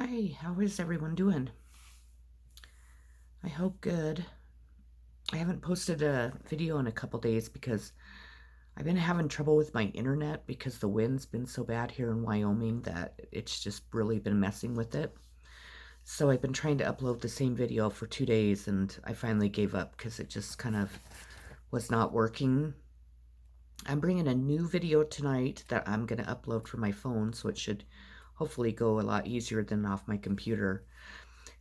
Hi, how is everyone doing? I hope good. I haven't posted a video in a couple days because I've been having trouble with my internet because the wind's been so bad here in Wyoming that it's just really been messing with it. So I've been trying to upload the same video for 2 days and I finally gave up because it just kind of was not working. I'm bringing a new video tonight that I'm going to upload from my phone, so it should hopefully go a lot easier than off my computer.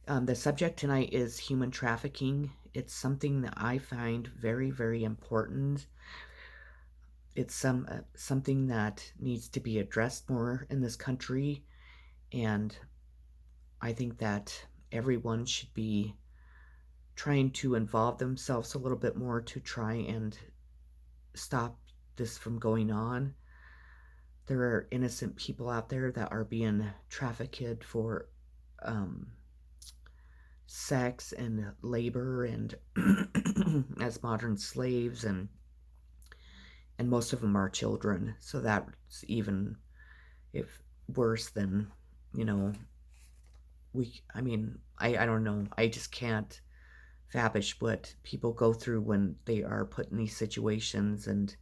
The subject tonight is human trafficking. It's something that I find very, very important. It's something that needs to be addressed more in this country, and I think that everyone should be trying to involve themselves a little bit more to try and stop this from going on. There are innocent people out there that are being trafficked for um, sex and labor and as modern slaves, and most of them are children, so that's even if worse than, you know I don't know, I just can't fabish what people go through when they are put in these situations, and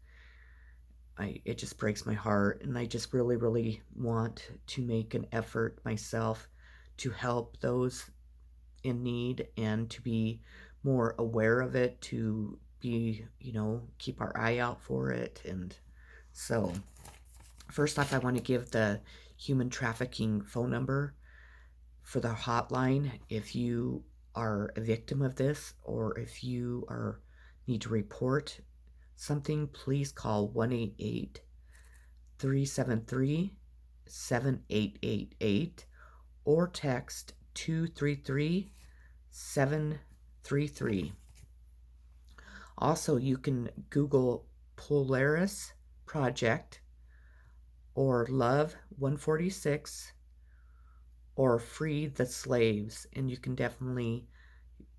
it just breaks my heart, and I just really, really want to make an effort myself to help those in need and to be more aware of it, to be, keep our eye out for it. And so, first off, I want to give the human trafficking phone number for the hotline. If you are a victim of this, or if you are need to report something, please call 1-888-373-7888 or text 233-733. Also, you can Google Polaris Project or Love 146 or Free the Slaves, and you can definitely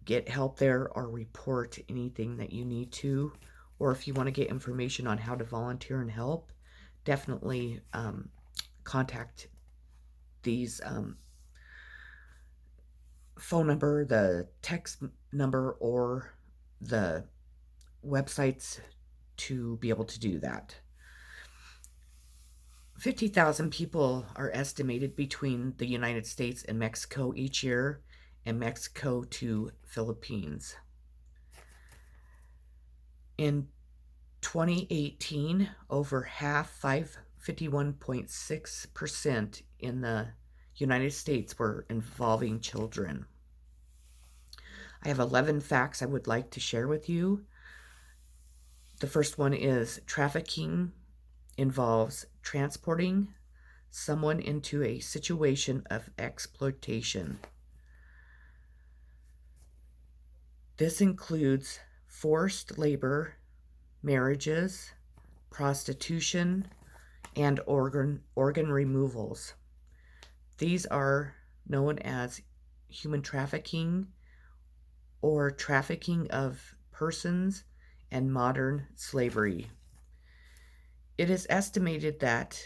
get help there or report anything that you need to. Or if you want to get information on how to volunteer and help, definitely contact these phone number, the text number, or the websites to be able to do that. 50,000 people are estimated between the United States and Mexico each year, and Mexico to Philippines. In 2018, over half, 51.6% in the United States were involving children. I have 11 facts I would like to share with you. The first one is trafficking involves transporting someone into a situation of exploitation. This includes forced labor, marriages, prostitution, and organ removals. These are known as human trafficking or trafficking of persons and modern slavery. It is estimated that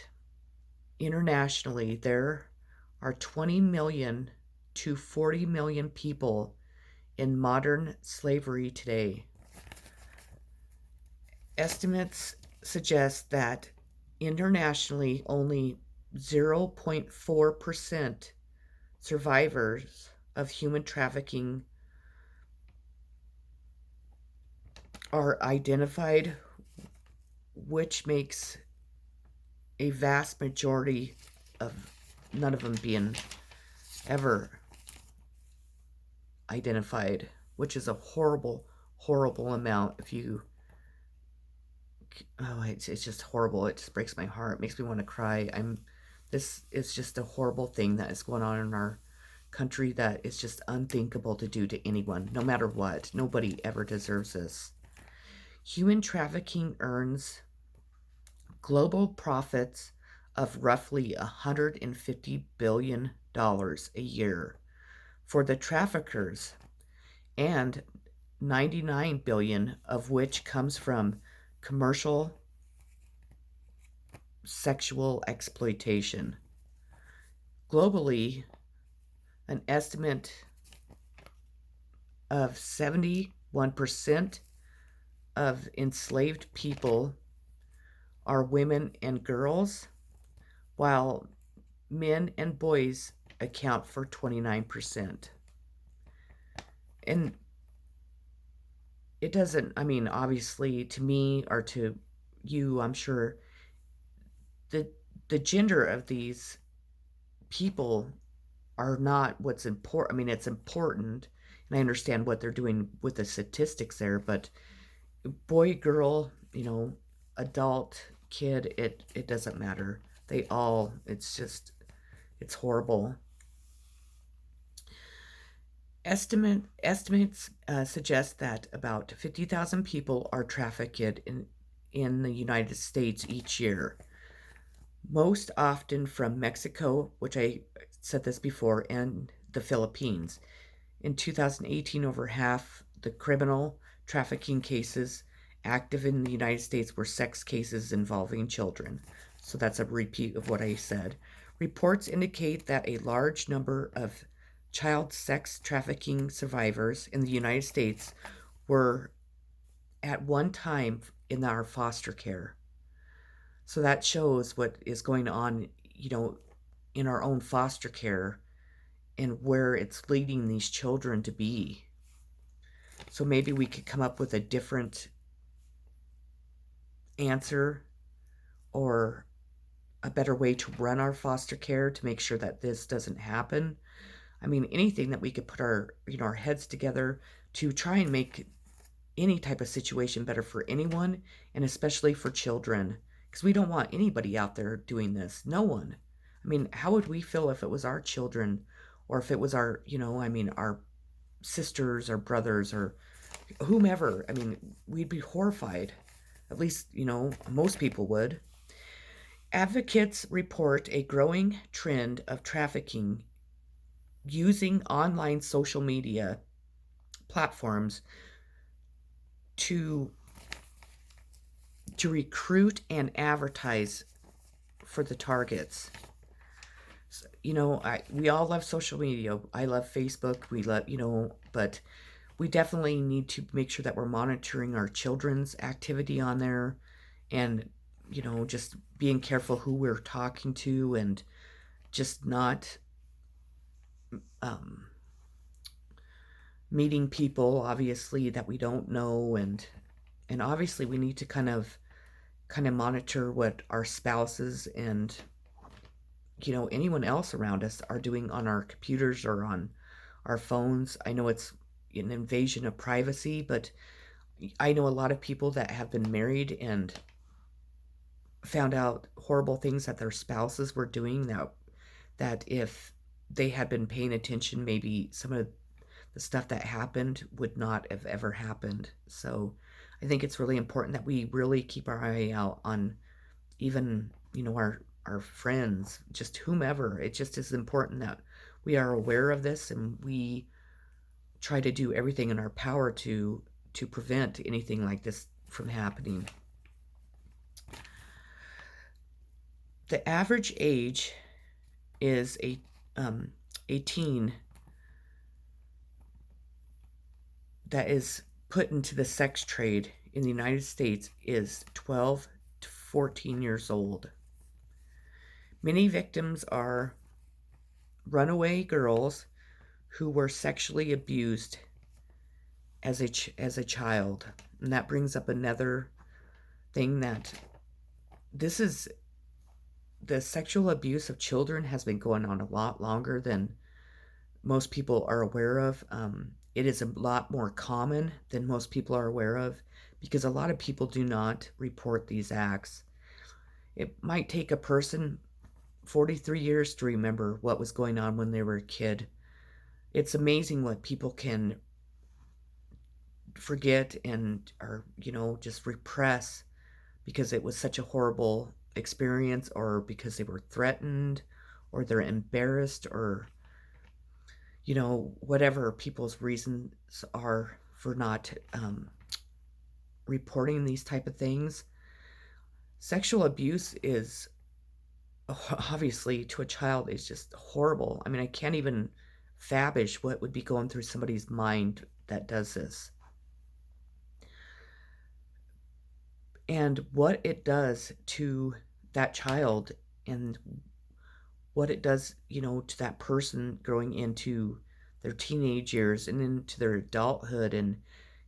internationally there are 20 million to 40 million people in modern slavery today. Estimates suggest that internationally only 0.4% survivors of human trafficking are identified, which makes a vast majority of none of them being ever identified, which is a horrible, horrible amount. It's just horrible. It just breaks my heart. It makes me want to cry. This is just a horrible thing that is going on in our country that is just unthinkable to do to anyone, no matter what. Nobody ever deserves this. Human trafficking earns global profits of roughly $150 billion a year for the traffickers, and 99 billion of which comes from commercial sexual exploitation. Globally, an estimate of 71% of enslaved people are women and girls, while men and boys account for 29%. And it doesn't, I mean, obviously to me or to you, I'm sure the the gender of these people are not what's important. I mean, it's important, and I understand what they're doing with the statistics there, but boy, girl, adult, kid, it doesn't matter. They all, it's horrible. Estimates suggest that about 50,000 people are trafficked in the United States each year, most often from Mexico, which I said this before, and the Philippines. In 2018, over half the criminal trafficking cases active in the United States were sex cases involving children. So that's a repeat of what I said. Reports indicate that a large number of child sex trafficking survivors in the United States were at one time in our foster care. So that shows what is going on, in our own foster care and where it's leading these children to be. So maybe we could come up with a different answer or a better way to run our foster care to make sure that this doesn't happen. I mean, anything that we could put our heads together to try and make any type of situation better for anyone, and especially for children, because we don't want anybody out there doing this. No one. I mean, how would we feel if it was our children, or if it was our sisters or brothers or whomever? I mean, we'd be horrified. At least, most people would. Advocates report a growing trend of trafficking using online social media platforms to recruit and advertise for the targets. So, we all love social media. I love Facebook. We love, but we definitely need to make sure that we're monitoring our children's activity on there, and just being careful who we're talking to, and just not meeting people obviously that we don't know, and obviously we need to kind of monitor what our spouses and anyone else around us are doing on our computers or on our phones. I know it's an invasion of privacy, but I know a lot of people that have been married and found out horrible things that their spouses were doing, that if they had been paying attention, maybe some of the stuff that happened would not have ever happened. So I think it's really important that we really keep our eye out on even, our friends, just whomever. It just is important that we are aware of this, and we try to do everything in our power to prevent anything like this from happening. The average age is a teen that is put into the sex trade in the United States is 12 to 14 years old. Many victims are runaway girls who were sexually abused as a child. And that brings up another thing, that the sexual abuse of children has been going on a lot longer than most people are aware of. It is a lot more common than most people are aware of, because a lot of people do not report these acts. It might take a person 43 years to remember what was going on when they were a kid. It's amazing what people can forget or just repress because it was such a horrible experience, or because they were threatened, or they're embarrassed, or whatever people's reasons are for not reporting these type of things. Sexual abuse is obviously, to a child, is just horrible. I mean, I can't even fabish what would be going through somebody's mind that does this. And what it does to that child, and what it does, to that person growing into their teenage years and into their adulthood, and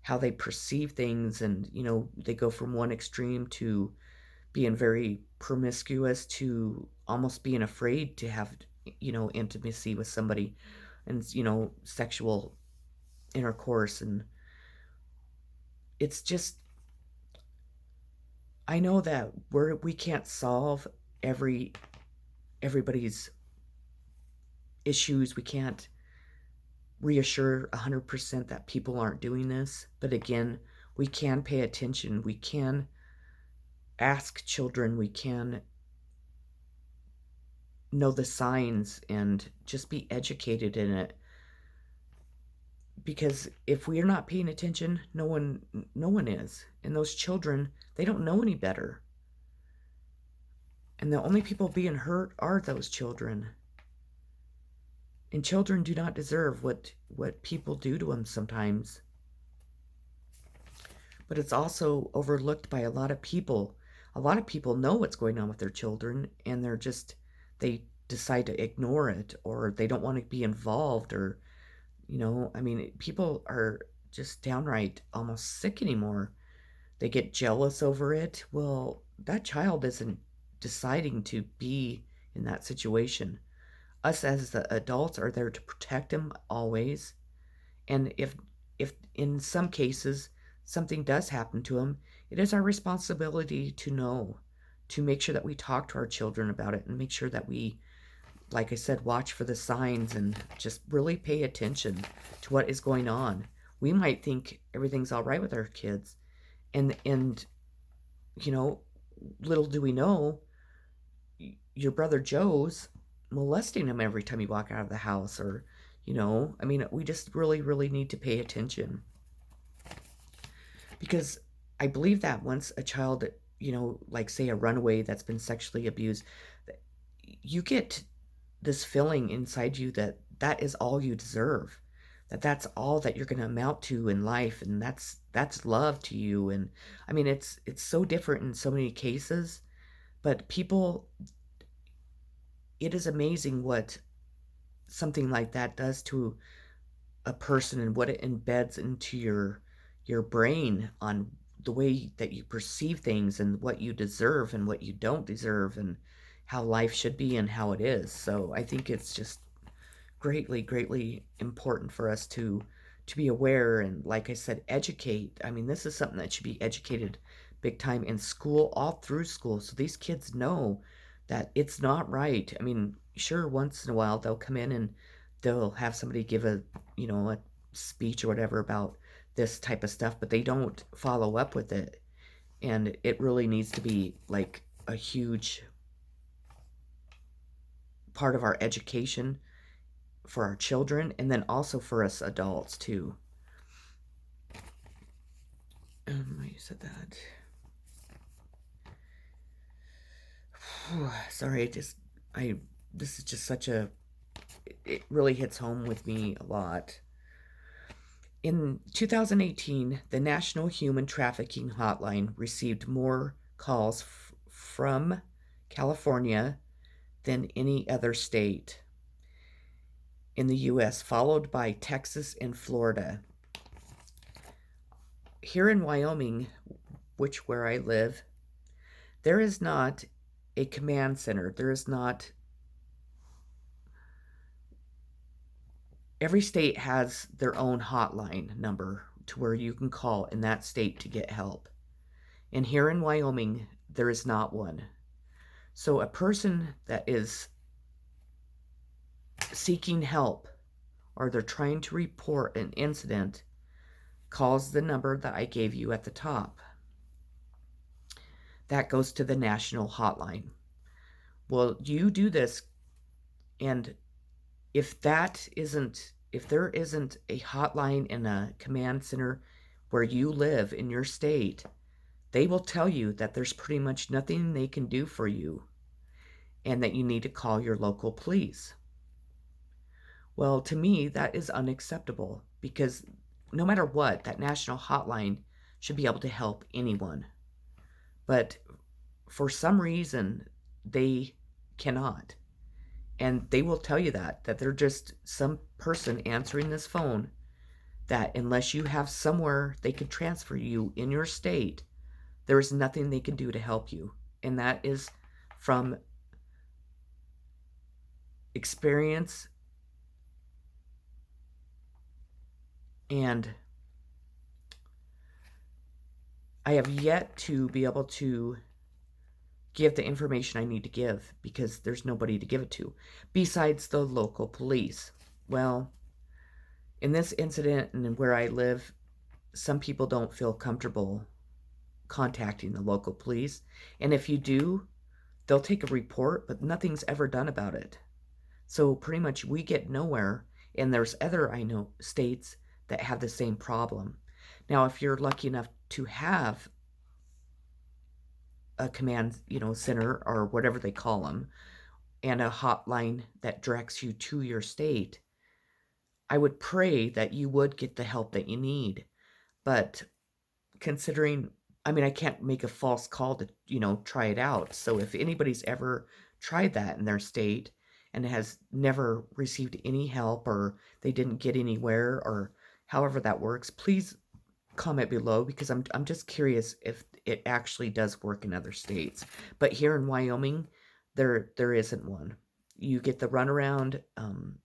how they perceive things. And, they go from one extreme to being very promiscuous to almost being afraid to have, intimacy with somebody, and, sexual intercourse. And it's just, I know that we can't solve everybody's issues. We can't reassure 100% that people aren't doing this. But again, we can pay attention. We can ask children. We can know the signs and just be educated in it. Because if we are not paying attention, no one is. And those children, they don't know any better. And the only people being hurt are those children. And children do not deserve what people do to them sometimes. But it's also overlooked by a lot of people. A lot of people know what's going on with their children, and they decide to ignore it, or they don't want to be involved, or, people are just downright almost sick anymore. They get jealous over it. Well, that child isn't deciding to be in that situation. Us as the adults are there to protect them always. And if in some cases something does happen to them, it is our responsibility to make sure that we talk to our children about it, and make sure that we, like I said, watch for the signs and just really pay attention to what is going on. We might think everything's all right with our kids, and little do we know, your brother Joe's molesting him every time you walk out of the house. Or, we just really, really need to pay attention. Because I believe that once a child, like say a runaway that's been sexually abused, you get this feeling inside you that is all you deserve. That's all that you're going to amount to in life, and that's love to you. And it's so different in so many cases, but people, it is amazing what something like that does to a person, and what it embeds into your brain on the way that you perceive things, and what you deserve and what you don't deserve, and how life should be and how it is. So I think it's just greatly, greatly important for us to be aware, and, like I said, educate. This is something that should be educated big time in school, all through school, so these kids know that it's not right. Sure, once in a while they'll come in and they'll have somebody give a speech or whatever about this type of stuff, but they don't follow up with it. And it really needs to be like a huge part of our education for our children, and then also for us adults too. I said that. Sorry, this is just it really hits home with me a lot. In 2018, the National Human Trafficking Hotline received more calls from California than any other state in the U.S., followed by Texas and Florida. Here in Wyoming, where I live, there is not a command center. There is not. Every state has their own hotline number to where you can call in that state to get help. And here in Wyoming, there is not one. So a person that is seeking help, or they're trying to report an incident, calls the number that I gave you at the top. That goes to the national hotline. Well, you do this, and if there isn't a hotline and a command center where you live in your state, they will tell you that there's pretty much nothing they can do for you, and that you need to call your local police. Well, to me, that is unacceptable because no matter what, that national hotline should be able to help anyone. But for some reason, they cannot. And they will tell you that they're just some person answering this phone, that unless you have somewhere they can transfer you in your state, there is nothing they can do to help you. And that is from experience, and I have yet to be able to give the information I need to give because there's nobody to give it to besides the local police. Well, in this incident and where I live, some people don't feel comfortable contacting the local police. And if you do, they'll take a report, but nothing's ever done about it. So pretty much we get nowhere. And there's other, I know, states that have the same problem. Now, if you're lucky enough to have a command, center or whatever they call them, and a hotline that directs you to your state, I would pray that you would get the help that you need. But considering, I mean, I can't make a false call to, try it out. So if anybody's ever tried that in their state and has never received any help, or they didn't get anywhere, or however that works, please comment below, because I'm just curious if it actually does work in other states. But here in Wyoming, there isn't one. You get the runaround.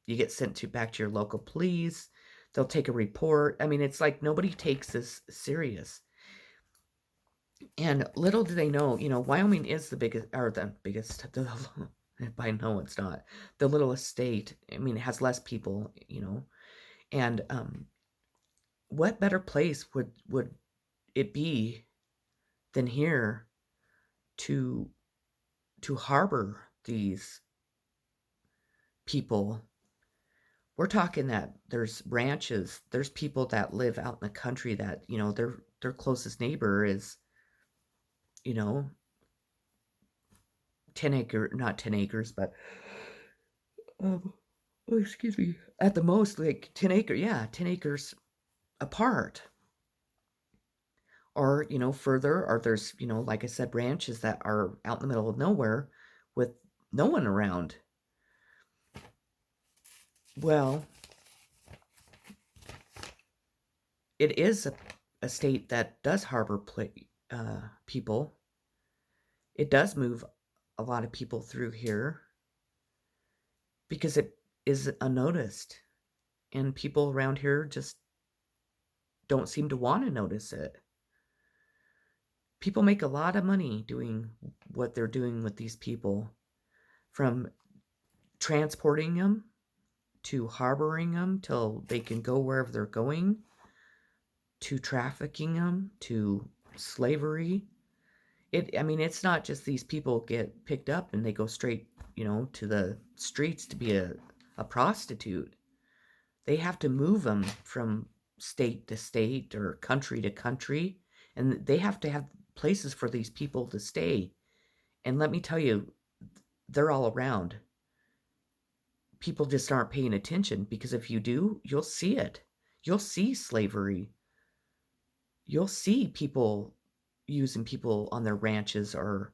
You get sent back to your local police. They'll take a report. I mean, it's like nobody takes this serious. And little do they know, Wyoming is the biggest, or the biggest, by no, it's not. The littlest state. I mean, it has less people, and what better place would it be than here to harbor these people? We're talking that there's ranches, there's people that live out in the country that, their closest neighbor is, 10 acres, but, oh, excuse me, at the most, like 10 acres apart. Or, further, or there's, like I said, ranches that are out in the middle of nowhere with no one around. Well, it is a state that does harbor people. It does move a lot of people through here because it is unnoticed. And people around here just don't seem to want to notice it. People make a lot of money doing what they're doing with these people, from transporting them to harboring them till they can go wherever they're going, to trafficking them, to slavery. I mean, it's not just these people get picked up and they go straight, to the streets to be a prostitute. They have to move them from state to state or country to country, and they have to have places for these people to stay. And let me tell you, they're all around. People just aren't paying attention, because if you do, you'll see it. You'll see slavery. You'll see people using people on their ranches or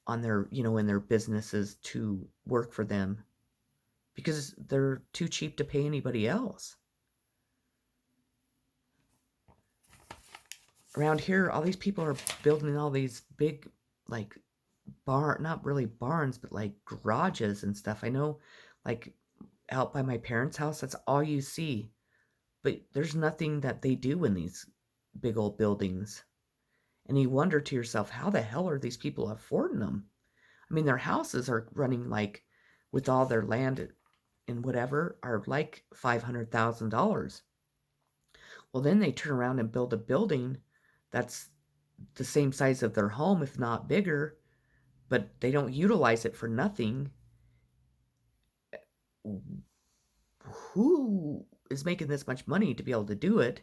on their, in their businesses to work for them because they're too cheap to pay anybody else. Around here, all these people are building all these big, like, not really barns, but like garages and stuff. I know, like, out by my parents' house, that's all you see. But there's nothing that they do in these big old buildings. And you wonder to yourself, how the hell are these people affording them? I mean, their houses are running, like, with all their land and whatever, are like $500,000. Well, then they turn around and build a building that's the same size of their home, if not bigger, but they don't utilize it for nothing. Who is making this much money to be able to do it?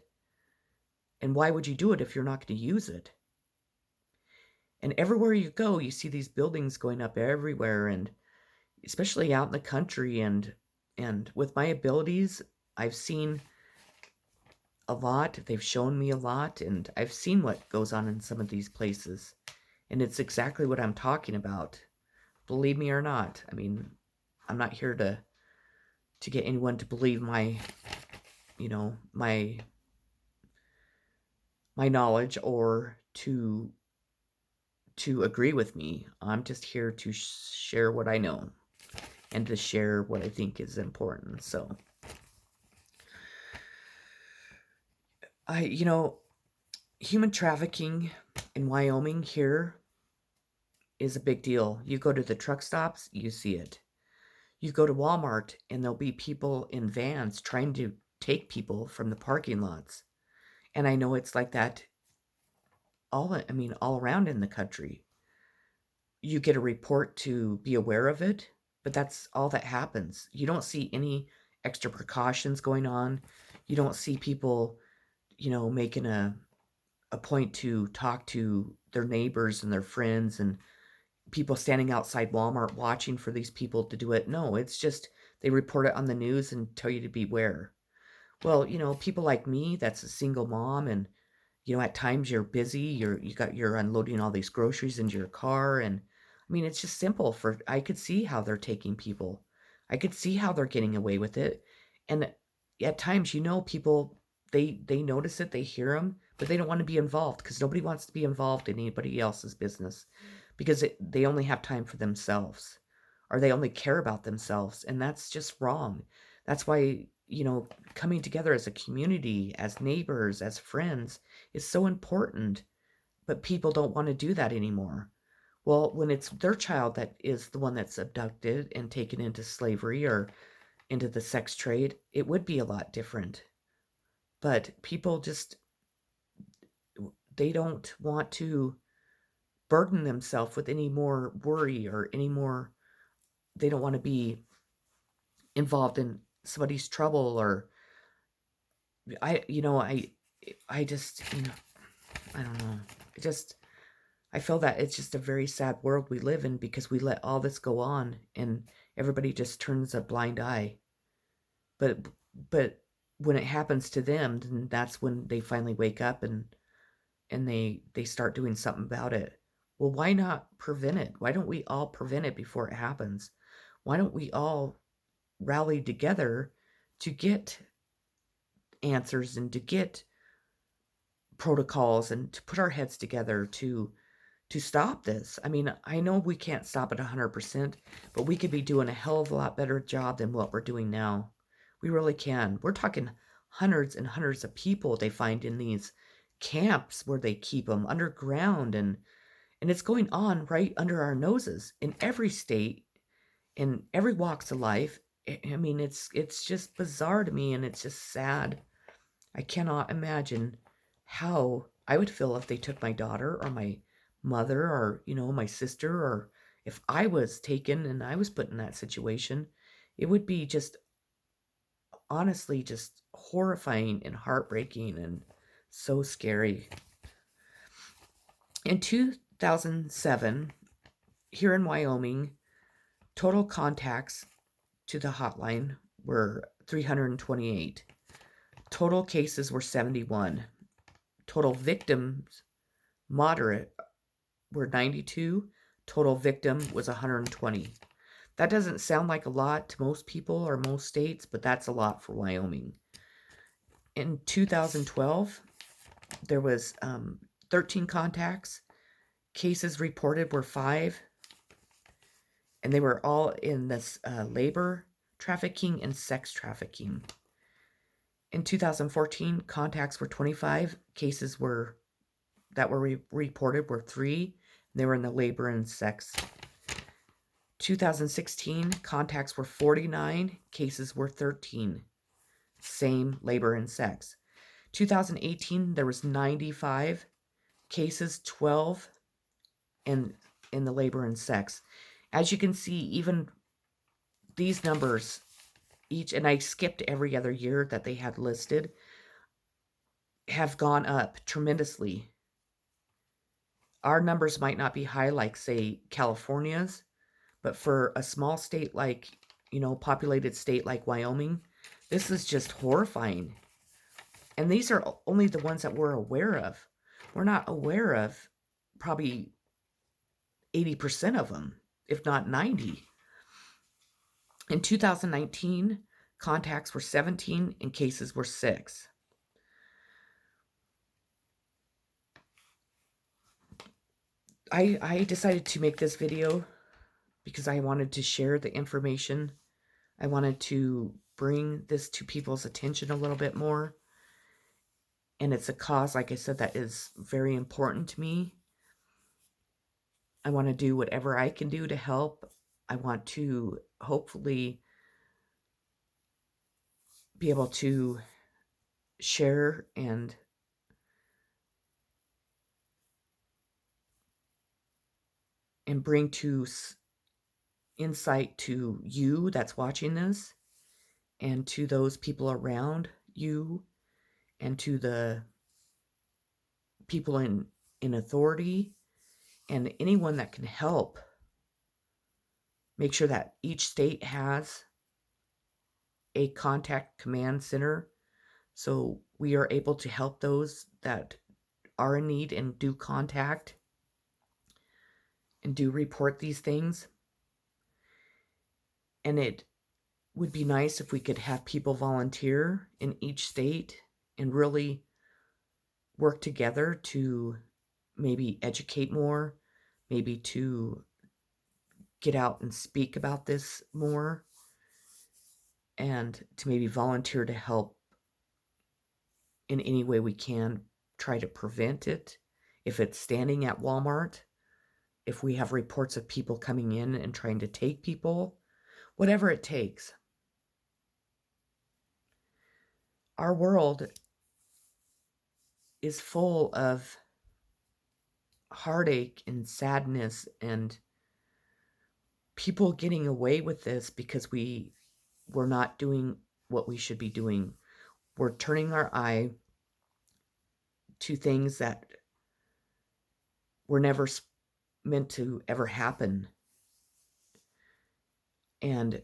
And why would you do it if you're not going to use it? And everywhere you go, you see these buildings going up everywhere, and especially out in the country. And And with my abilities, I've seen a lot. They've shown me a lot, and I've seen what goes on in some of these places. And it's exactly what I'm talking about. Believe me or not. I mean, I'm not here to get anyone to believe my, you know, my knowledge or to agree with me. I'm just here to share what I know and to share what I think is important. So, human trafficking in Wyoming here is a big deal. You go to the truck stops, you see it. You go to Walmart, and there'll be people in vans trying to take people from the parking lots. And I know it's like that all around in the country. You get a report to be aware of it, but that's all that happens. You don't see any extra precautions going on. You don't see people, making a point to talk to their neighbors and their friends and people standing outside Walmart watching for these people to do it. No, it's just they report it on the news and tell you to beware. Well, people like me, that's a single mom, and at times you're busy, you're unloading all these groceries into your car, and I mean it's just simple for I could see how they're taking people. I could see how they're getting away with it. And at times, people they notice it, they hear them, but they don't want to be involved because nobody wants to be involved in anybody else's business because they only have time for themselves or they only care about themselves, and that's just wrong. That's why, coming together as a community, as neighbors, as friends is so important, but people don't want to do that anymore. Well, when it's their child that is the one that's abducted and taken into slavery or into the sex trade, it would be a lot different. But people just, they don't want to burden themselves with any more worry or any more, they don't want to be involved in somebody's trouble or I just, I don't know. I feel that it's just a very sad world we live in because we let all this go on and everybody just turns a blind eye. But but when it happens to them, then that's when they finally wake up and they start doing something about it. Well, why not prevent it? Why don't we all prevent it before it happens? Why don't we all rally together to get answers and to get protocols and to put our heads together to stop this? I mean, I know we can't stop it 100%, but we could be doing a hell of a lot better job than what we're doing now. We really can. We're talking hundreds and hundreds of people they find in these camps where they keep them underground, and it's going on right under our noses in every state, in every walks of life. I mean, it's just bizarre to me, and it's just sad. I cannot imagine how I would feel if they took my daughter or my mother or, my sister, or if I was taken and I was put in that situation. It would be just honestly just horrifying and heartbreaking and so scary. In 2007, here in Wyoming, total contacts to the hotline were 328. Total cases were 71. Total victims, moderate, were 92. Total victim was 120. That doesn't sound like a lot to most people or most states, but that's a lot for Wyoming. In 2012, there was 13 contacts. Cases reported were 5, and they were all in this labor trafficking and sex trafficking. In 2014, contacts were 25. Cases that were reported were 3, and they were in the labor and sex. 2016, contacts were 49. Cases were 13. Same labor and sex. 2018, there was 95 cases, 12 in the labor and sex. As you can see, even these numbers, each, and I skipped every other year that they had listed, have gone up tremendously. Our numbers might not be high like, say, California's, but for a small state like populated state like Wyoming. This is just horrifying. And these are only the ones that we're aware of. We're not aware of probably 80% of them, if not 90. In 2019, contacts were 17 and cases were 6. I decided to make this video because I wanted to share the information. I wanted to bring this to people's attention a little bit more. And it's a cause, like I said, that is very important to me. I want to do whatever I can do to help. I want to hopefully be able to share and bring to insight to you that's watching this, and to those people around you, and to the people in authority, and anyone that can help make sure that each state has a contact command center, so we are able to help those that are in need and do contact and do report these things. And it would be nice if we could have people volunteer in each state and really work together to maybe educate more, maybe to get out and speak about this more, and to maybe volunteer to help in any way we can try to prevent it. If it's standing at Walmart, if we have reports of people coming in and trying to take people, whatever it takes. Our world is full of heartache and sadness and people getting away with this because we're not doing what we should be doing. We're turning our eye to things that were never meant to ever happen. And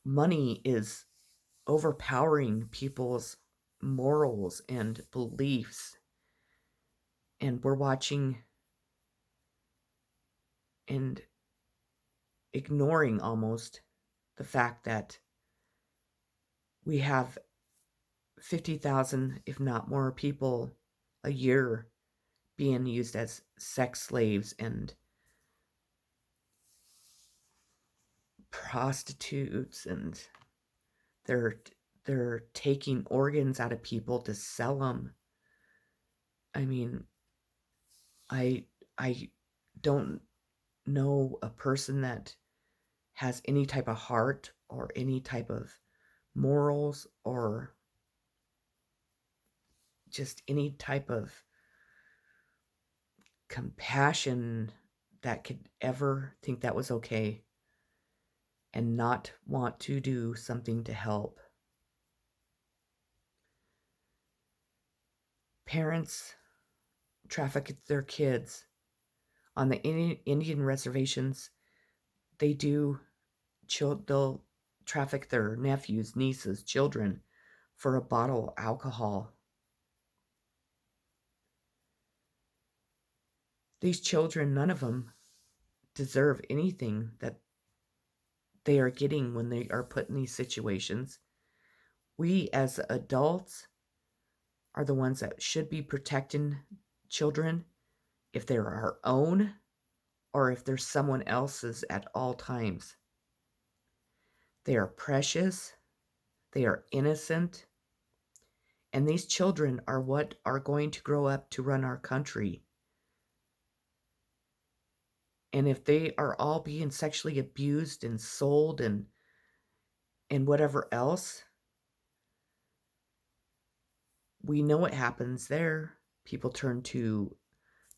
money is overpowering people's morals and beliefs. And we're watching and ignoring almost the fact that we have 50,000, if not more, people a year being used as sex slaves and prostitutes, and they're taking organs out of people to sell them. I mean, I don't know a person that has any type of heart or any type of morals or just any type of compassion that could ever think that was okay and not want to do something to help. Parents traffic their kids. On the Indian reservations, they'll traffic their nephews, nieces, children for a bottle of alcohol. These children, none of them deserve anything that they are getting when they are put in these situations. We as adults are the ones that should be protecting children, if they're our own or if they're someone else's, at all times. They are precious, they are innocent, and these children are what are going to grow up to run our country. And if they are all being sexually abused and sold and whatever else, we know what happens there. People turn to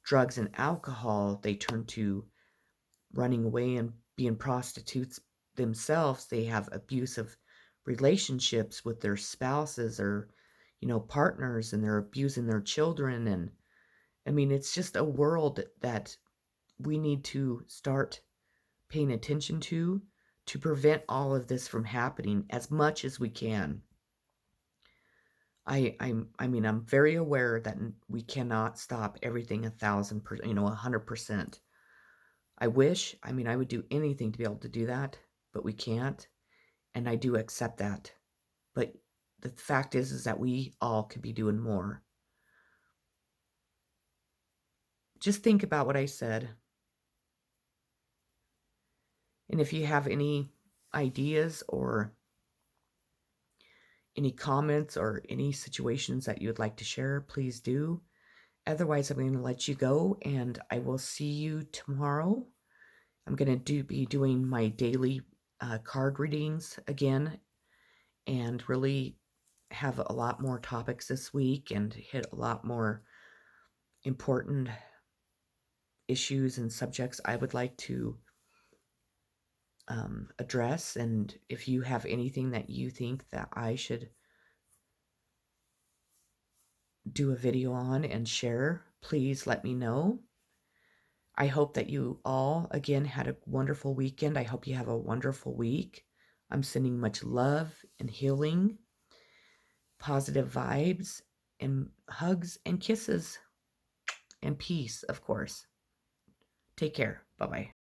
drugs and alcohol. They turn to running away and being prostitutes themselves. They have abusive relationships with their spouses or, partners, and they're abusing their children. And I mean, it's just a world that we need to start paying attention to to prevent all of this from happening as much as we can. I mean, I'm very aware that we cannot stop everything 1,000%, 100%. I mean, I would do anything to be able to do that, but we can't. And I do accept that. But the fact is that we all could be doing more. Just think about what I said. And if you have any ideas or any comments or any situations that you would like to share, please do. Otherwise, I'm going to let you go, and I will see you tomorrow. I'm going to be doing my daily card readings again, and really have a lot more topics this week and hit a lot more important issues and subjects I would like to address. And if you have anything that you think that I should do a video on and share, please let me know. I hope that you all, again, had a wonderful weekend. I hope you have a wonderful week. I'm sending much love and healing, positive vibes, and hugs and kisses, and peace, of course. Take care. Bye-bye.